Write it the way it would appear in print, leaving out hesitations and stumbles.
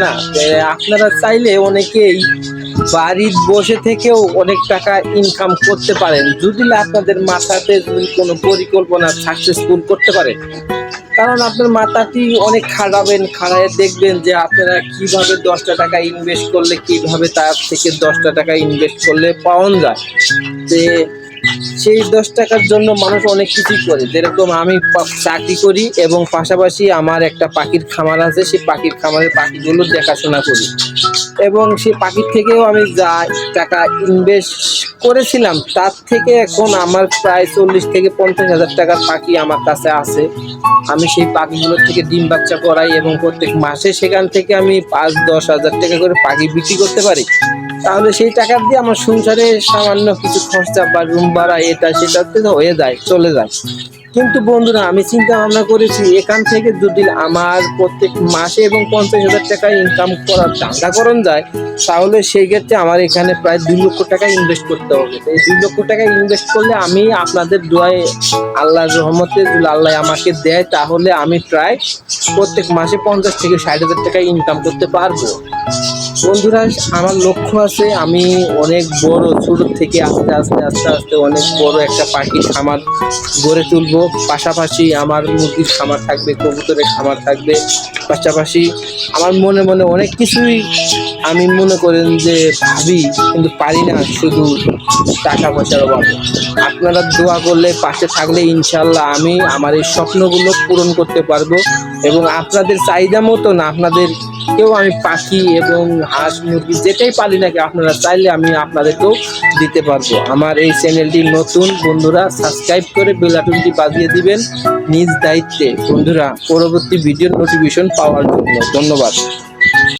না, আপনারা চাইলে অনেকেই বাড়ির বসে থেকেও অনেক টাকা ইনকাম করতে পারেন যদি আপনাদের মাথাতে যদি কোনো পরিকল্পনা সাকসেসফুল করতে পারেন। কারণ আপনার মাথাটি অনেক খাড়ায় দেখবেন যে আপনারা কিভাবে 10টা টাকা ইনভেস্ট করলে কিভাবে তার থেকে 10টা টাকা ইনভেস্ট করলে পাওয়া যায়। যে সেই 10 টাকার জন্য মানুষ অনেক কিছুই করে, যেরকম আমি চাকরি করি এবং পাশাপাশি আমার একটা পাখির খামার আছে। সেই পাখির খামারের পাখিগুলো দেখাশোনা করি এবং সেই পাখির থেকেও আমি যা টাকা ইনভেস্ট করেছিলাম তার থেকে এখন আমার প্রায় 40 থেকে 50 হাজার টাকার পাখি আমার কাছে আছে। আমি সেই পাখিগুলোর থেকে ডিম বাচ্চা করাই এবং প্রত্যেক মাসে সেখান থেকে আমি 5-10 হাজার টাকা করে পাখি বিক্রি করতে পারি। তাহলে সেই টাকা দিয়ে আমার সংসারে সামান্য কিছু খরচা বা রুম ভাড়া এটা সেটাতে হয়ে যায়, চলে যায়। কিন্তু বন্ধুরা, আমি চিন্তা ভাবনা করেছি এখান থেকে যদি আমার প্রত্যেক মাসে এবং 50 হাজার টাকা ইনকাম করার ধান্দা করণ যায়, তাহলে সেই ক্ষেত্রে আমার এখানে প্রায় 2 লক্ষ টাকা ইনভেস্ট করতে হবে। এই 2 লক্ষ টাকা ইনভেস্ট করলে আমি আপনাদের দোয়ায়, আল্লাহর রহমতে যদি আল্লাহ আমাকে দেয়, তাহলে আমি প্রায় প্রত্যেক মাসে 50 থেকে 60 হাজার টাকা ইনকাম করতে পারবো। বন্ধুরা, আমার লক্ষ্য আছে আমি অনেক বড়, ছোট থেকে আস্তে আস্তে আস্তে আস্তে অনেক বড় একটা পাখির খামার গড়ে তুলবো। পাশাপাশি আমার মুরগির খামার থাকবে, কবুতরের খামার থাকবে। পাশাপাশি আমার মনে মনে অনেক কিছুই আমি মনে করেন যে ভাবি, কিন্তু পারি না, শুধু টাকা পয়সার অভাবে। আপনারা দোয়া করলে, পাশে থাকলে ইনশাল্লাহ আমি আমার এই স্বপ্নগুলো পূরণ করতে পারবো এবং আপনাদের চাহিদা মতন আপনাদেরকেও আমি পাখি এবং হাঁস মুরগি যেটাই পালি নাকি আপনারা চাইলে আমি আপনাদেরকেও দিতে পারবো। আমার এই চ্যানেলটি নতুন বন্ধুরা, সাবস্ক্রাইব করে বেল আইকনটি বাজিয়ে দিবেন নিজ দায়িত্বে বন্ধুরা, পরবর্তী ভিডিওর নোটিফিকেশন পাওয়ার জন্য। ধন্যবাদ।